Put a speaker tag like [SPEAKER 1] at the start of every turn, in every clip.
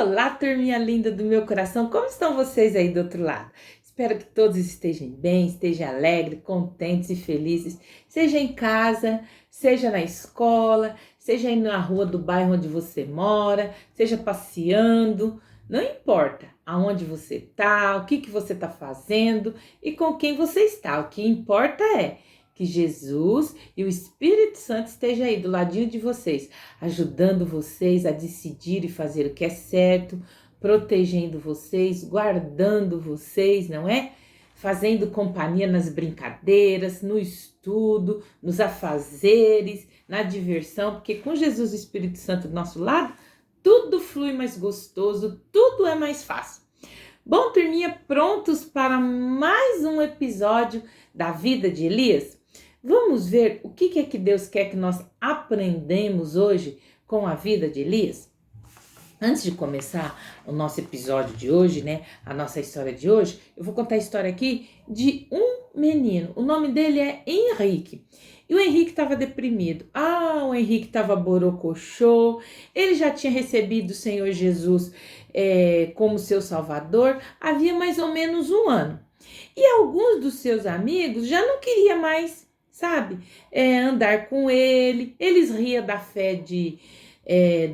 [SPEAKER 1] Olá, turminha linda do meu coração, como estão vocês aí do outro lado? Espero que todos estejam bem, estejam alegres, contentes e felizes, seja em casa, seja na escola, seja aí na rua do bairro onde você mora, seja passeando, não importa aonde você está, o que você está fazendo e com quem você está, o que importa é que Jesus e o Espírito Santo estejam aí do ladinho de vocês, ajudando vocês a decidir e fazer o que é certo, protegendo vocês, guardando vocês, não é? Fazendo companhia nas brincadeiras, no estudo, nos afazeres, na diversão, porque com Jesus e o Espírito Santo do nosso lado, tudo flui mais gostoso, tudo é mais fácil. Bom, turminha, prontos para mais um episódio da vida de Elias? Vamos ver o que é que Deus quer que nós aprendemos hoje com a vida de Elias? Antes de começar o nosso episódio de hoje, né, a nossa história de hoje, eu vou contar a história aqui de um menino. O nome dele é Henrique. E o Henrique estava deprimido. O Henrique estava borocochô. Ele já tinha recebido o Senhor Jesus como seu salvador havia mais ou menos um ano. E alguns dos seus amigos já não queriam mais, sabe, andar com ele. Eles riam da fé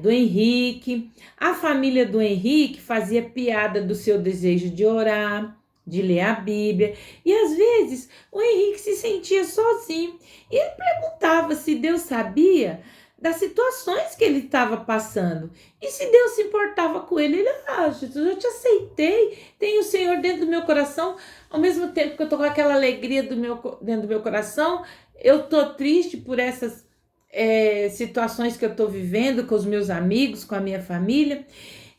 [SPEAKER 1] do Henrique. A família do Henrique fazia piada do seu desejo de orar, de ler a Bíblia. E às vezes o Henrique se sentia sozinho. E ele perguntava se Deus sabia das situações que ele estava passando. E se Deus se importava com ele. Ele, Jesus, eu te aceitei. Tenho o Senhor dentro do meu coração. Ao mesmo tempo que eu tô com aquela alegria dentro do meu coração, eu tô triste por essas situações que eu tô vivendo com os meus amigos, com a minha família.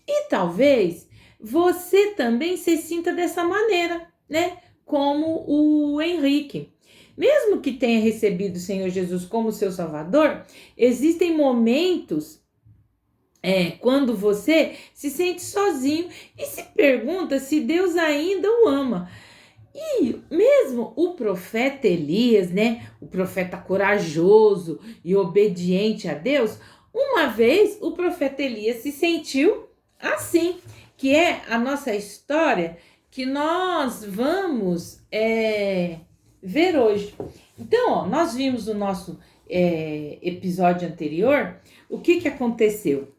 [SPEAKER 1] E talvez você também se sinta dessa maneira, né? Como o Henrique. Mesmo que tenha recebido o Senhor Jesus como seu Salvador, existem momentos quando você se sente sozinho e se pergunta se Deus ainda o ama. E mesmo o profeta Elias, né, o profeta corajoso e obediente a Deus, uma vez o profeta Elias se sentiu assim, que é a nossa história que nós vamos ver hoje. Então, nós vimos no nosso episódio anterior o que aconteceu.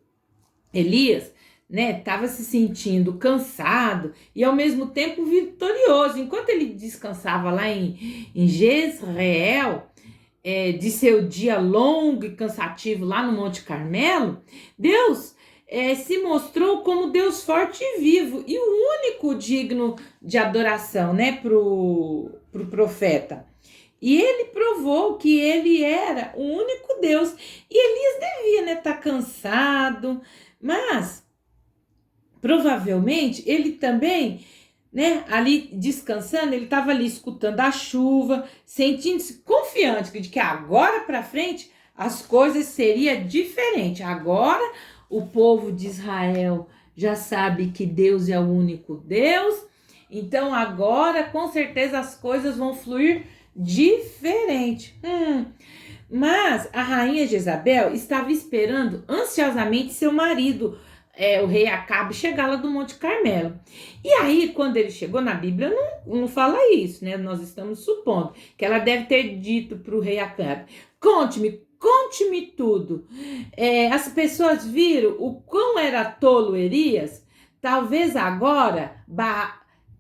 [SPEAKER 1] Elias, né, estava se sentindo cansado e ao mesmo tempo vitorioso. Enquanto ele descansava lá em Jezreel, de seu dia longo e cansativo lá no Monte Carmelo, Deus se mostrou como Deus forte e vivo e o único digno de adoração, né, pro profeta. E ele provou que ele era o único Deus. E Elias devia, né, estar cansado, mas provavelmente ele também, né, ali descansando, ele estava ali escutando a chuva, sentindo-se confiante de que agora para frente as coisas seriam diferentes. Agora o povo de Israel já sabe que Deus é o único Deus, então agora com certeza as coisas vão fluir diferente. Mas a rainha Jezabel estava esperando ansiosamente seu marido, o rei Acabe, chegar lá do Monte Carmelo. E aí, quando ele chegou, na Bíblia não fala isso, né? Nós estamos supondo que ela deve ter dito para o rei Acabe: conte-me tudo. As pessoas viram o quão era tolo Elias. Talvez agora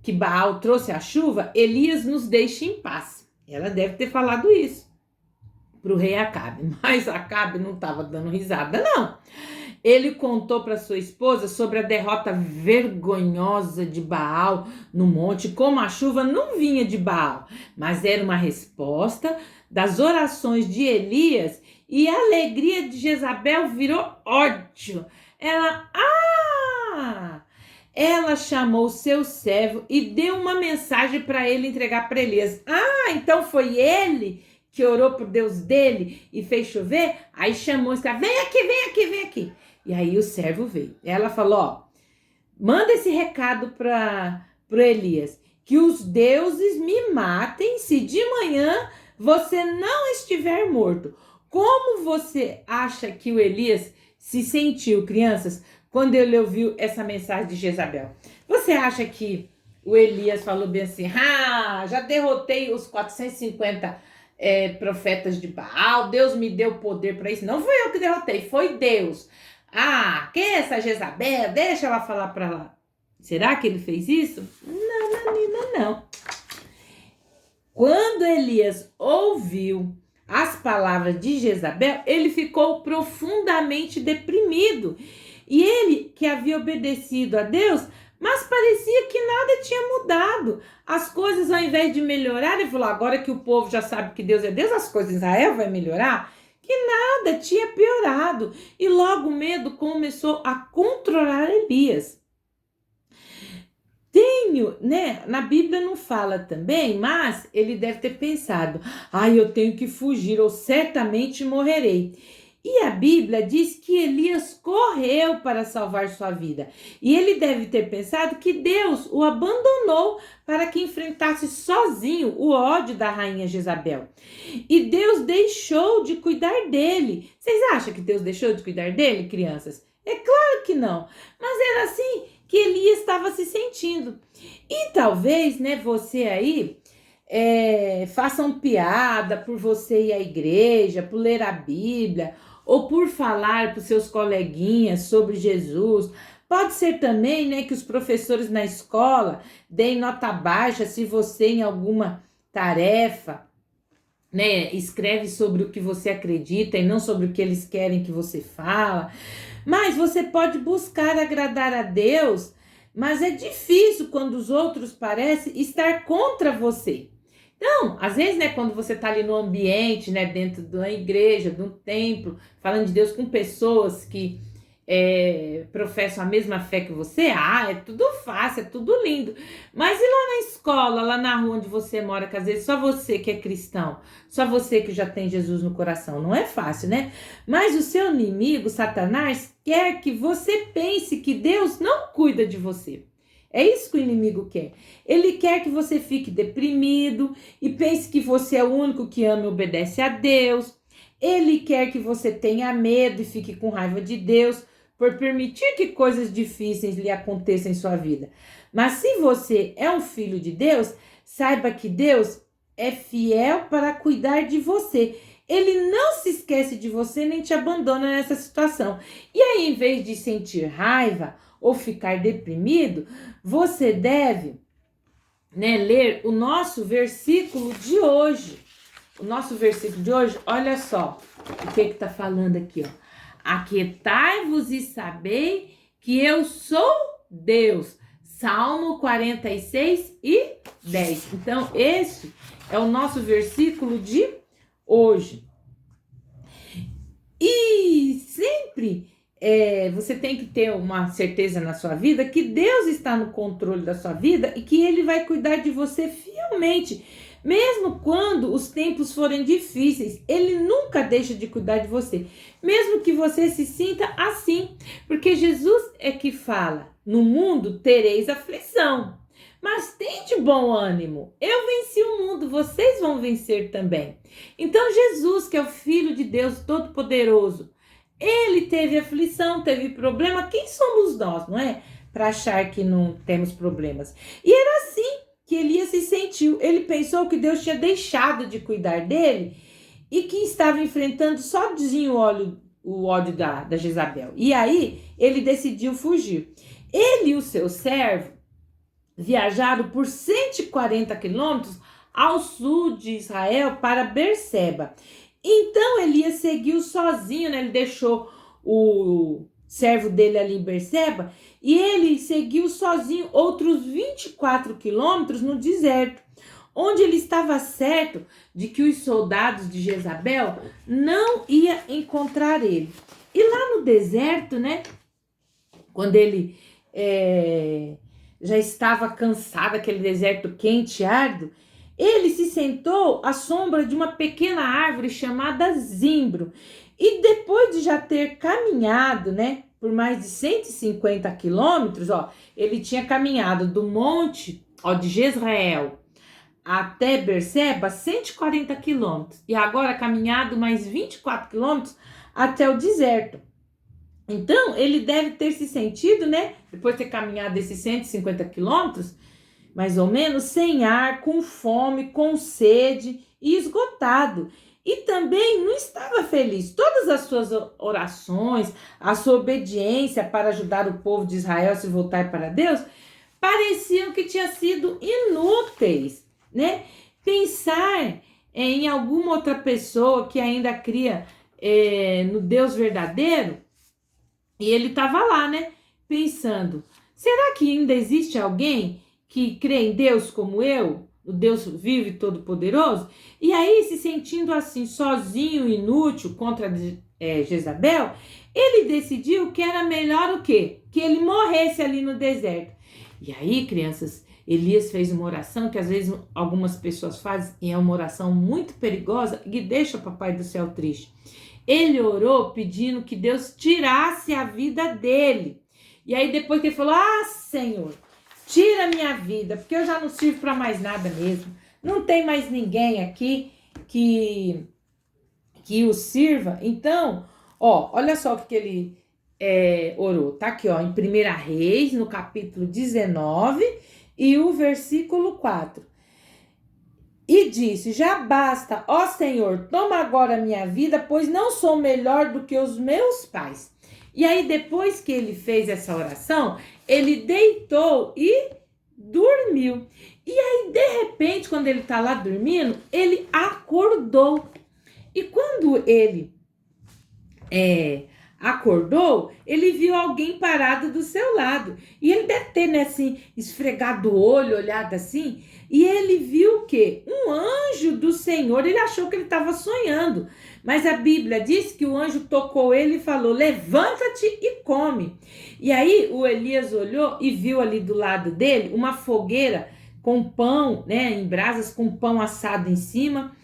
[SPEAKER 1] que Baal trouxe a chuva, Elias nos deixe em paz. Ela deve ter falado isso para o rei Acabe, mas Acabe não estava dando risada, não. Ele contou para sua esposa sobre a derrota vergonhosa de Baal no monte, como a chuva não vinha de Baal, mas era uma resposta das orações de Elias, e a alegria de Jezabel virou ódio. Ela chamou seu servo e deu uma mensagem para ele entregar para Elias. Então foi ele que orou por Deus dele e fez chover? Aí chamou o escravo: vem aqui. E aí o servo veio. Ela falou: manda esse recado para Elias, que os deuses me matem se de manhã você não estiver morto. Como você acha que o Elias se sentiu, crianças, quando ele ouviu essa mensagem de Jezabel? Você acha que o Elias falou bem assim, já derrotei os 450 profetas de Baal, Deus me deu poder para isso? Não fui eu que derrotei, foi Deus. Quem é essa Jezabel? Deixa ela falar para lá. Será que ele fez isso? Não, menina, não. Quando Elias ouviu as palavras de Jezabel, ele ficou profundamente deprimido. E ele, que havia obedecido a Deus, mas parecia que nada tinha mudado. As coisas, ao invés de melhorar, ele falou, agora que o povo já sabe que Deus é Deus, as coisas em Israel vai melhorar? Que nada, tinha piorado. E logo o medo começou a controlar Elias. Na Bíblia não fala também, mas ele deve ter pensado, eu tenho que fugir, ou certamente morrerei. E a Bíblia diz que Elias correu para salvar sua vida. E ele deve ter pensado que Deus o abandonou para que enfrentasse sozinho o ódio da rainha Jezabel. E Deus deixou de cuidar dele. Vocês acham que Deus deixou de cuidar dele, crianças? É claro que não. Mas era assim que Elias estava se sentindo. E talvez, você aí façam piada por você ir à igreja, por ler a Bíblia, ou por falar para os seus coleguinhas sobre Jesus. Pode ser também, que os professores na escola deem nota baixa se você em alguma tarefa, escreve sobre o que você acredita e não sobre o que eles querem que você fala. Mas você pode buscar agradar a Deus, mas é difícil quando os outros parecem estar contra você. Então, às vezes, quando você está ali no ambiente, dentro de uma igreja, de um templo, falando de Deus com pessoas que professam a mesma fé que você, é tudo fácil, é tudo lindo. Mas e lá na escola, lá na rua onde você mora, que às vezes só você que é cristão, só você que já tem Jesus no coração, não é fácil, né? Mas o seu inimigo, Satanás, quer que você pense que Deus não cuida de você. É isso que o inimigo quer. Ele quer que você fique deprimido e pense que você é o único que ama e obedece a Deus. Ele quer que você tenha medo e fique com raiva de Deus por permitir que coisas difíceis lhe aconteçam em sua vida. Mas se você é um filho de Deus, saiba que Deus é fiel para cuidar de você. Ele não se esquece de você nem te abandona nessa situação. E aí, em vez de sentir raiva ou ficar deprimido, você deve ler o nosso versículo de hoje. O nosso versículo de hoje, olha só o que está falando aqui, ó. Aquietai-vos e sabei que eu sou Deus. Salmo 46 e 10. Então, esse é o nosso versículo de hoje. E sempre você tem que ter uma certeza na sua vida que Deus está no controle da sua vida e que Ele vai cuidar de você fielmente. Mesmo quando os tempos forem difíceis, Ele nunca deixa de cuidar de você. Mesmo que você se sinta assim. Porque Jesus é que fala, no mundo tereis aflição. Mas tem de bom ânimo. Eu venci o mundo, vocês vão vencer também. Então Jesus, que é o Filho de Deus Todo-Poderoso, Ele teve aflição, teve problema. Quem somos nós, não é? Para achar que não temos problemas. E era assim que Elias se sentiu. Ele pensou que Deus tinha deixado de cuidar dele e que estava enfrentando sozinho o ódio da Jezabel. E aí ele decidiu fugir. Ele e o seu servo viajaram por 140 quilômetros ao sul de Israel para Berseba. Então Elias seguiu sozinho, ele deixou o servo dele ali em Berseba e ele seguiu sozinho outros 24 quilômetros no deserto, onde ele estava certo de que os soldados de Jezabel não iam encontrar ele. E lá no deserto, quando ele já estava cansado, aquele deserto quente e árido, ele se sentou à sombra de uma pequena árvore chamada zimbro. E depois de já ter caminhado, por mais de 150 quilômetros, ele tinha caminhado do monte, de Jezreel até Berseba, 140 quilômetros. E agora caminhado mais 24 quilômetros até o deserto. Então, ele deve ter se sentido, né, depois de ter caminhado esses 150 quilômetros, mais ou menos, sem ar, com fome, com sede e esgotado. E também não estava feliz. Todas as suas orações, a sua obediência para ajudar o povo de Israel a se voltar para Deus, pareciam que tinham sido inúteis, né? Pensar em alguma outra pessoa que ainda cria no Deus verdadeiro, e ele estava lá, né? Pensando, será que ainda existe alguém que crê em Deus como eu, o Deus vivo e todo-poderoso? E aí, se sentindo assim, sozinho, inútil, contra Jezabel, ele decidiu que era melhor o quê? Que ele morresse ali no deserto. E aí, crianças, Elias fez uma oração que às vezes algumas pessoas fazem, e é uma oração muito perigosa e deixa o Papai do Céu triste. Ele orou pedindo que Deus tirasse a vida dele. E aí depois que ele falou, Senhor, tira a minha vida, porque eu já não sirvo para mais nada mesmo. Não tem mais ninguém aqui que o sirva. Então, olha só o que ele orou. Tá aqui, em 1 Reis, no capítulo 19 e o versículo 4. E disse, já basta, ó Senhor, toma agora a minha vida, pois não sou melhor do que os meus pais. E aí, depois que ele fez essa oração, ele deitou e dormiu. E aí, de repente, quando ele tá lá dormindo, ele acordou. E quando ele acordou, ele viu alguém parado do seu lado. E ele deve ter, né, assim, esfregado o olho, olhado assim, e ele viu o quê? Um anjo do Senhor. Ele achou que ele estava sonhando, mas a Bíblia diz que o anjo tocou ele e falou, levanta-te e come. E aí o Elias olhou e viu ali do lado dele uma fogueira com pão, né, em brasas, com pão assado em cima.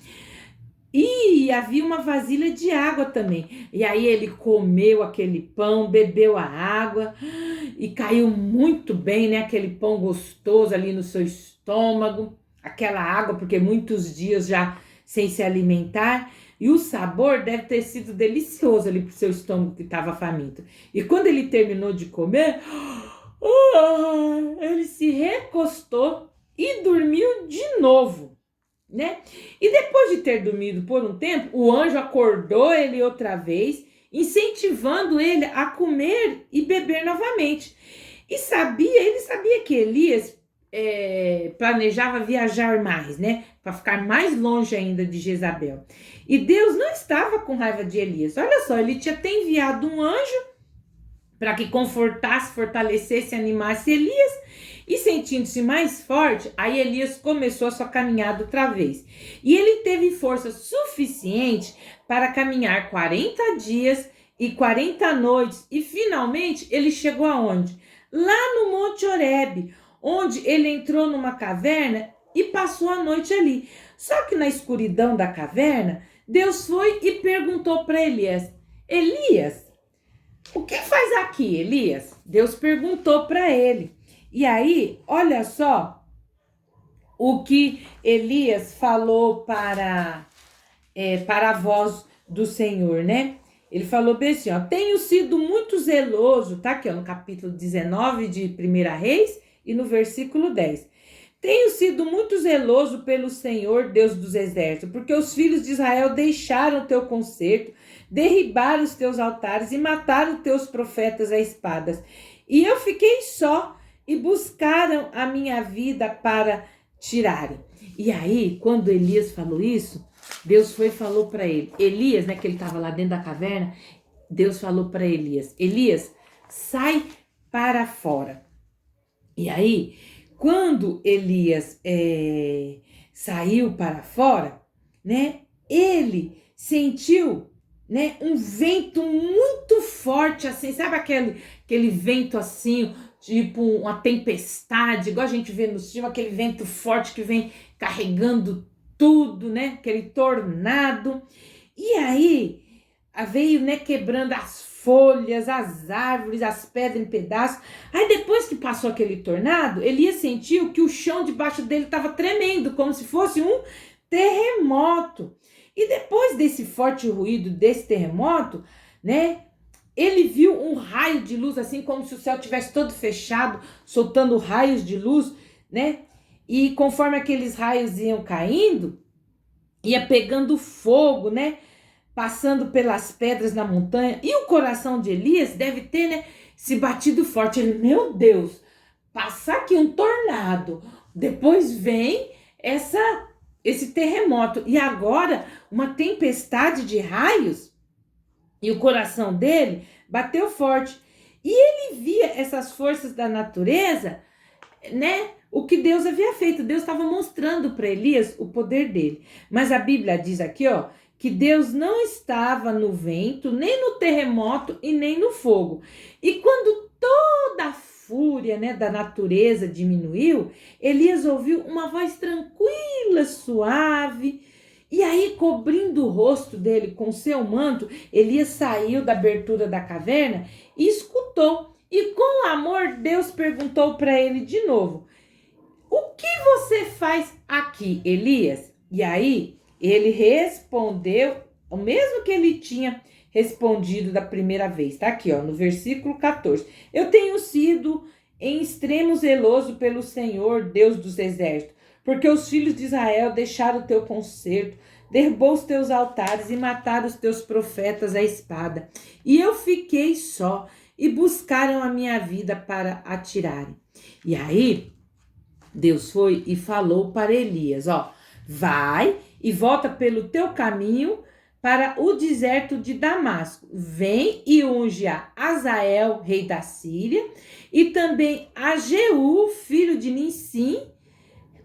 [SPEAKER 1] E havia uma vasilha de água também. E aí ele comeu aquele pão, bebeu a água e caiu muito bem, né? Aquele pão gostoso ali no seu estômago, aquela água, porque muitos dias já sem se alimentar. E o sabor deve ter sido delicioso ali pro seu estômago que estava faminto. E quando ele terminou de comer, ele se recostou e dormiu de novo. Né? E depois de ter dormido por um tempo, o anjo acordou ele outra vez, incentivando ele a comer e beber novamente. E ele sabia que Elias planejava viajar mais, né? Para ficar mais longe ainda de Jezabel. E Deus não estava com raiva de Elias. Olha só, ele tinha até enviado um anjo para que confortasse, fortalecesse, animasse Elias. E sentindo-se mais forte, aí Elias começou a sua caminhada outra vez. E ele teve força suficiente para caminhar 40 dias e 40 noites. E finalmente ele chegou aonde? Lá no Monte Horebe, onde ele entrou numa caverna e passou a noite ali. Só que na escuridão da caverna, Deus foi e perguntou para Elias, Elias, o que faz aqui, Elias? Deus perguntou para ele. E aí, olha só o que Elias falou para a voz do Senhor, né? Ele falou bem assim, tenho sido muito zeloso, tá aqui no capítulo 19 de 1 Reis e no versículo 10. Tenho sido muito zeloso pelo Senhor, Deus dos exércitos, porque os filhos de Israel deixaram o teu concerto, derribaram os teus altares e mataram os teus profetas a espadas. E eu fiquei só, e buscaram a minha vida para tirarem. E aí, quando Elias falou isso, Deus foi e falou para ele. Elias, né, que ele estava lá dentro da caverna, Deus falou para Elias, Elias, sai para fora. E aí, quando Elias saiu para fora, né, ele sentiu, né, um vento muito forte, assim, sabe aquele vento assim, tipo uma tempestade, igual a gente vê no filme, aquele vento forte que vem carregando tudo, né? Aquele tornado. E aí veio, né, quebrando as folhas, as árvores, as pedras em pedaços. Aí depois que passou aquele tornado, Elias sentiu que o chão debaixo dele estava tremendo, como se fosse um terremoto. E depois desse forte ruído desse terremoto, né, ele viu um raio de luz, assim como se o céu tivesse todo fechado, soltando raios de luz, né? E conforme aqueles raios iam caindo, ia pegando fogo, né? Passando pelas pedras na montanha. E o coração de Elias deve ter, né, se batido forte. Ele, meu Deus, passar aqui um tornado, depois vem esse terremoto e agora uma tempestade de raios. E o coração dele bateu forte. E ele via essas forças da natureza, né? O que Deus havia feito. Deus estava mostrando para Elias o poder dele. Mas a Bíblia diz aqui, ó, que Deus não estava no vento, nem no terremoto e nem no fogo. E quando toda a fúria, né, da natureza diminuiu, Elias ouviu uma voz tranquila, suave. E aí, cobrindo o rosto dele com seu manto, Elias saiu da abertura da caverna e escutou. E com amor, Deus perguntou para ele de novo: o que você faz aqui, Elias? E aí, ele respondeu o mesmo que ele tinha respondido da primeira vez. Tá aqui, ó, no versículo 14. Eu tenho sido em extremo zeloso pelo Senhor, Deus dos exércitos, porque os filhos de Israel deixaram o teu concerto, derrubou os teus altares e mataram os teus profetas à espada. E eu fiquei só, e buscaram a minha vida para atirarem. E aí, Deus foi e falou para Elias, ó, vai e volta pelo teu caminho para o deserto de Damasco. Vem e unge a Azael, rei da Síria, e também a Jeú, filho de Nissim,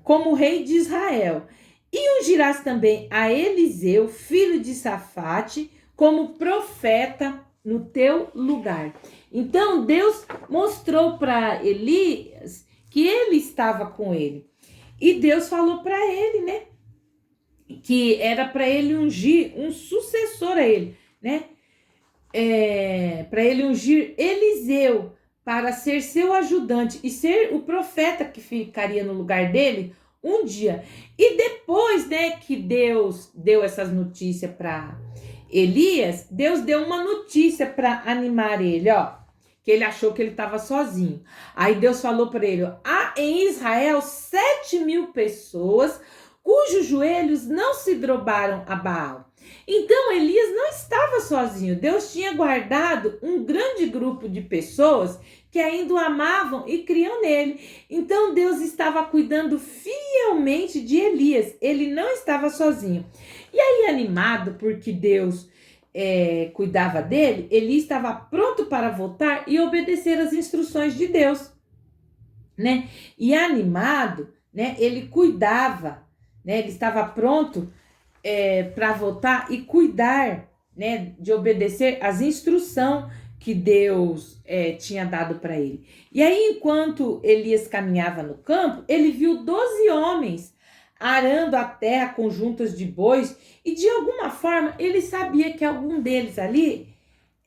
[SPEAKER 1] como rei de Israel. E ungirás também a Eliseu, filho de Safate, como profeta no teu lugar. Então Deus mostrou para Elias que ele estava com ele. E Deus falou para ele, né, que era para ele ungir um sucessor a ele, né? Para ele ungir Eliseu para ser seu ajudante e ser o profeta que ficaria no lugar dele um dia. E depois, né, que Deus deu essas notícias para Elias, Deus deu uma notícia para animar ele, ó, que ele achou que ele estava sozinho. Aí Deus falou para ele, ó, há em Israel 7.000 pessoas cujos joelhos não se dobraram a Baal. Então Elias não estava sozinho. Deus tinha guardado um grande grupo de pessoas que ainda o amavam e criam nele. Então Deus estava cuidando fielmente de Elias. Ele não estava sozinho. E aí, animado porque Deus cuidava dele, Elias estava pronto para voltar e obedecer as instruções de Deus, né? E animado, né? Ele cuidava, né? Ele estava pronto para voltar e cuidar, né? De obedecer as instruções que Deus tinha dado para ele. E aí, enquanto Elias caminhava no campo, ele viu 12 homens arando a terra com juntas de bois, e de alguma forma ele sabia que algum deles ali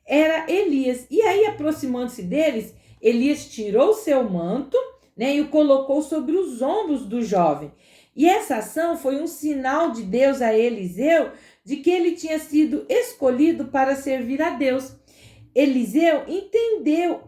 [SPEAKER 1] era Elias. E aí, aproximando-se deles, Elias tirou seu manto, né, e o colocou sobre os ombros do jovem. E essa ação foi um sinal de Deus a Eliseu de que ele tinha sido escolhido para servir a Deus. Eliseu entendeu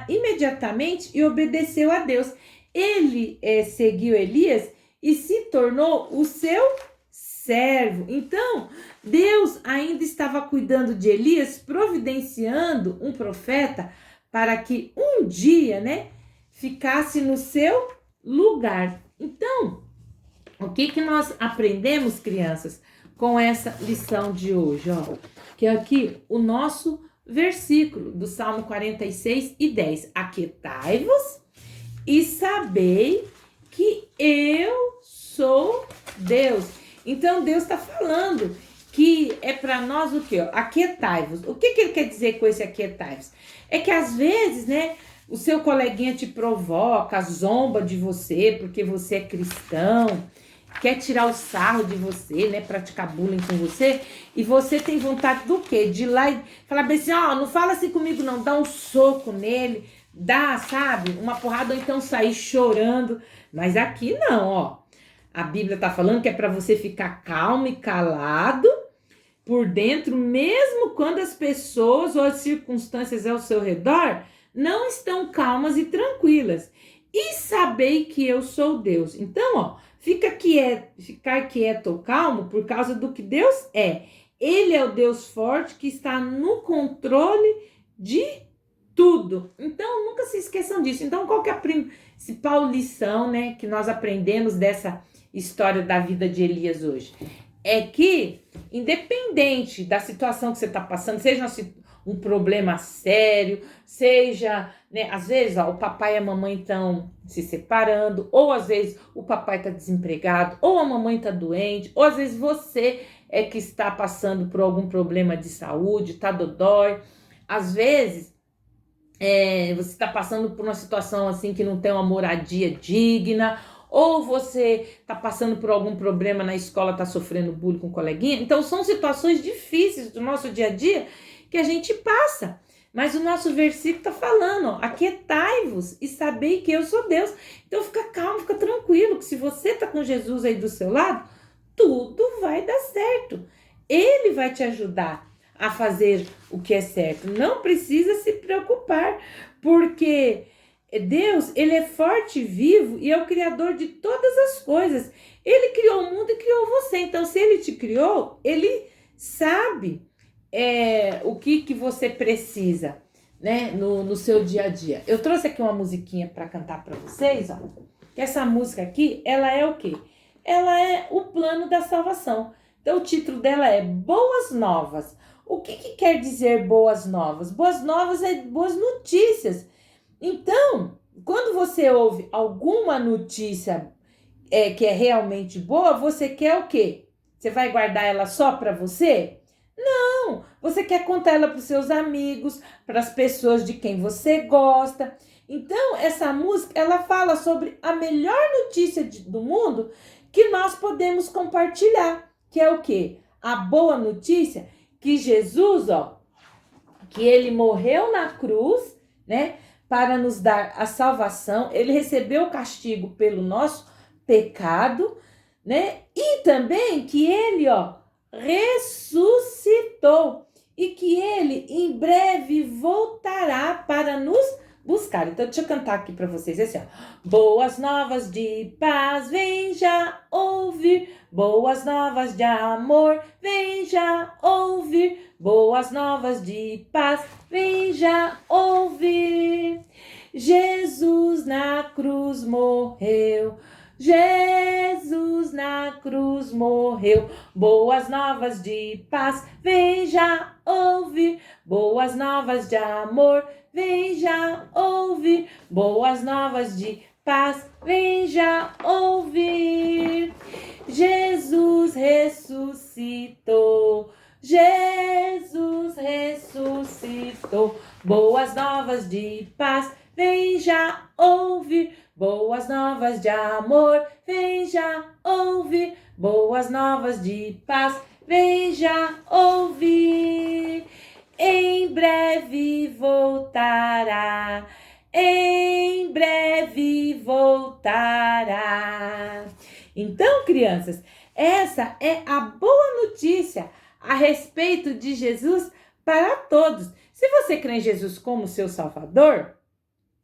[SPEAKER 1] imediatamente e obedeceu a Deus. Ele seguiu Elias e se tornou o seu servo. Então, Deus ainda estava cuidando de Elias, providenciando um profeta para que um dia, né, ficasse no seu lugar. Então, o que nós aprendemos, crianças, com essa lição de hoje? Ó, que é aqui o nosso versículo do Salmo 46:10. Aquietai-vos e sabei que eu sou Deus. Então Deus está falando que é para nós o quê? Aquietai-vos. O que ele quer dizer com esse aquietai-vos? É que às vezes, né, o seu coleguinha te provoca, zomba de você porque você é cristão, quer tirar o sarro de você, né, praticar bullying com você, e você tem vontade do quê? De ir lá e falar bem assim, ó, não fala assim comigo não, dá um soco nele, dá, sabe, uma porrada ou então sair chorando. Mas aqui não, ó. A Bíblia tá falando que é para você ficar calmo e calado, por dentro, mesmo quando as pessoas ou as circunstâncias ao seu redor não estão calmas e tranquilas. E sabei que eu sou Deus. Então, ficar quieto ou calmo por causa do que Deus é. Ele é o Deus forte que está no controle de tudo. Então, nunca se esqueçam disso. Então, qual que é a principal lição, né, que nós aprendemos dessa história da vida de Elias hoje? É que, independente da situação que você está passando, seja um problema sério, seja, né, às vezes o papai e a mamãe estão se separando, ou às vezes o papai está desempregado, ou a mamãe está doente, ou às vezes você é que está passando por algum problema de saúde, tá dodói, às vezes você está passando por uma situação assim que não tem uma moradia digna, ou você está passando por algum problema na escola, está sofrendo bullying com um coleguinha. Então são situações difíceis do nosso dia a dia que a gente passa. Mas o nosso versículo está falando, ó, aquietai-vos e sabei que eu sou Deus. Então fica calmo, fica tranquilo, que se você está com Jesus aí do seu lado, tudo vai dar certo. Ele vai te ajudar a fazer o que é certo. Não precisa se preocupar, porque Deus, ele é forte e vivo e é o criador de todas as coisas. Ele criou o mundo e criou você. Então, se ele te criou, ele sabe o que você precisa, né, no seu dia a dia. Eu trouxe aqui uma musiquinha para cantar para vocês, ó. Essa música aqui, ela é o quê? Ela é o plano da salvação. Então, o título dela é Boas Novas. O que quer dizer boas novas? Boas novas é boas notícias. Então, quando você ouve alguma notícia que é realmente boa, você quer o quê? Você vai guardar ela só para você? Não! Você quer contar ela para os seus amigos, para as pessoas de quem você gosta. Então, essa música, ela fala sobre a melhor notícia do mundo que nós podemos compartilhar, que é o quê? A boa notícia que Jesus, que ele morreu na cruz, né, para nos dar a salvação, ele recebeu o castigo pelo nosso pecado, né, e também que ele, ressuscitou e que ele em breve voltará para nos buscar. Então, deixa eu cantar aqui para vocês assim, Boas novas de paz, vem já ouvir. Boas novas de amor, vem já ouvir. Boas novas de paz, vem já ouvir. Jesus na cruz morreu. Jesus na cruz morreu. Boas novas de paz, vem já ouvir. Boas novas de amor, vem já ouvir. Boas novas de paz, vem já ouvir. Jesus ressuscitou. Jesus ressuscitou. Boas novas de paz, vem já ouvir. Boas novas de amor, vem já ouvir. Boas novas de paz, vem já ouvir. Em breve voltará. Em breve voltará. Então, crianças, essa é a boa notícia a respeito de Jesus para todos. Se você crê em Jesus como seu Salvador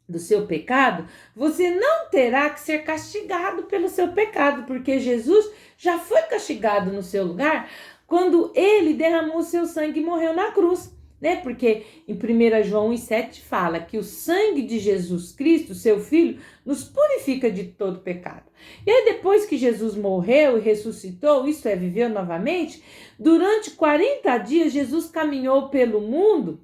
[SPEAKER 1] do seu pecado, você não terá que ser castigado pelo seu pecado, porque Jesus já foi castigado no seu lugar quando ele derramou o seu sangue e morreu na cruz, né? Porque em 1 João 1,7 fala que o sangue de Jesus Cristo, seu Filho, nos purifica de todo pecado. E aí depois que Jesus morreu e ressuscitou, isto é, viveu novamente, durante 40 dias Jesus caminhou pelo mundo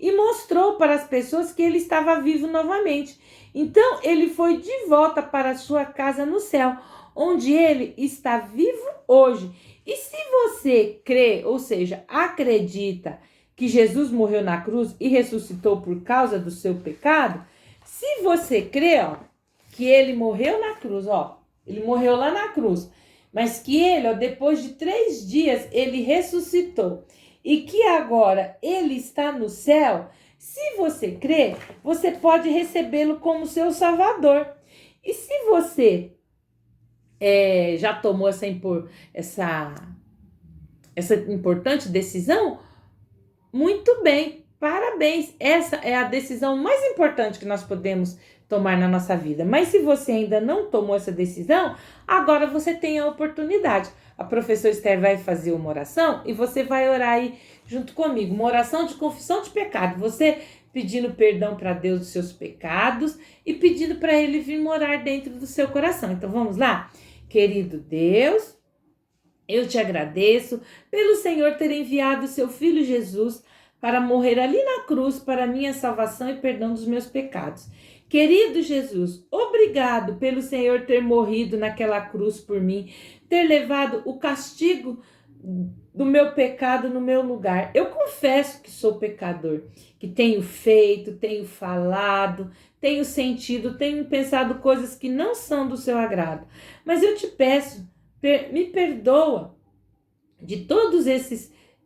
[SPEAKER 1] e mostrou para as pessoas que ele estava vivo novamente. Então, ele foi de volta para a sua casa no céu, onde ele está vivo hoje. E se você crê, ou seja, acredita que Jesus morreu na cruz e ressuscitou por causa do seu pecado, se você crê, que ele morreu na cruz, ele morreu lá na cruz, mas que ele, depois de 3 dias, ele ressuscitou, e que agora ele está no céu, se você crê, você pode recebê-lo como seu Salvador. E se você já tomou essa essa importante decisão? Muito bem, parabéns. Essa é a decisão mais importante que nós podemos tomar na nossa vida. Mas se você ainda não tomou essa decisão, agora você tem a oportunidade. A professora Esther vai fazer uma oração e você vai orar aí junto comigo. Uma oração de confissão de pecado. Você pedindo perdão para Deus dos seus pecados e pedindo para Ele vir morar dentro do seu coração. Então vamos lá? Querido Deus, eu te agradeço pelo Senhor ter enviado o seu Filho Jesus para morrer ali na cruz para minha salvação e perdão dos meus pecados. Querido Jesus, obrigado pelo Senhor ter morrido naquela cruz por mim, ter levado o castigo do meu pecado no meu lugar. Eu confesso que sou pecador, que tenho feito, tenho falado, tenho sentido, tenho pensado coisas que não são do seu agrado. Mas eu te peço, me perdoa de todos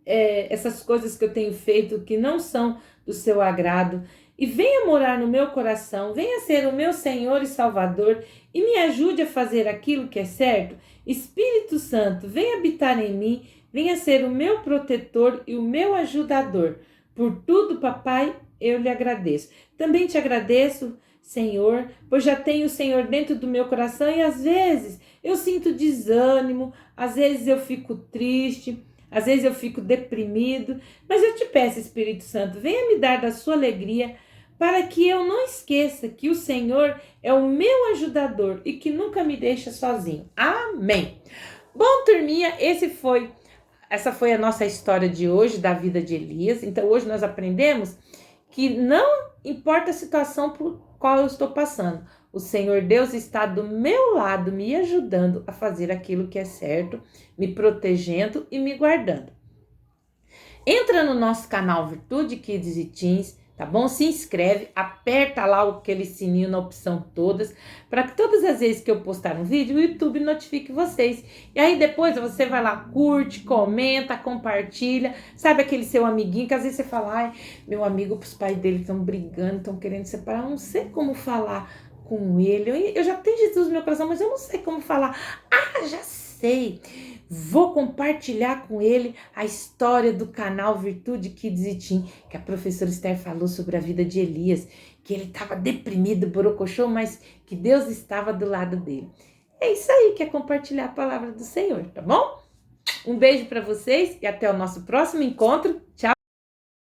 [SPEAKER 1] essas coisas que eu tenho feito que não são do seu agrado e venha morar no meu coração, venha ser o meu Senhor e Salvador e me ajude a fazer aquilo que é certo. Espírito Santo, venha habitar em mim, venha ser o meu protetor e o meu ajudador. Por tudo, papai, eu lhe agradeço. Também te agradeço, Senhor, pois já tenho o Senhor dentro do meu coração e às vezes eu sinto desânimo, às vezes eu fico triste, às vezes eu fico deprimido, mas eu te peço, Espírito Santo, venha me dar da sua alegria para que eu não esqueça que o Senhor é o meu ajudador e que nunca me deixa sozinho. Amém. Bom, turminha, essa foi a nossa história de hoje, da vida de Elias. Então, hoje nós aprendemos que não importa a situação por qual eu estou passando, o Senhor Deus está do meu lado, me ajudando a fazer aquilo que é certo, me protegendo e me guardando. Entra no nosso canal Virtude Kids e Teens, tá bom? Se inscreve, aperta lá aquele sininho na opção todas, para que todas as vezes que eu postar um vídeo, o YouTube notifique vocês. E aí depois você vai lá, curte, comenta, compartilha. Sabe aquele seu amiguinho que às vezes você fala, ai, meu amigo, os pais dele estão brigando, estão querendo separar, eu não sei como falar com ele. Eu já tenho Jesus no meu coração, mas eu não sei como falar. Ah, já sei! Vou compartilhar com ele a história do canal Virtude Kids e Teen, que a professora Esther falou sobre a vida de Elias, que ele estava deprimido, borocochô, mas que Deus estava do lado dele. É isso aí que é compartilhar a palavra do Senhor, tá bom? Um beijo para vocês e até o nosso próximo encontro. Tchau!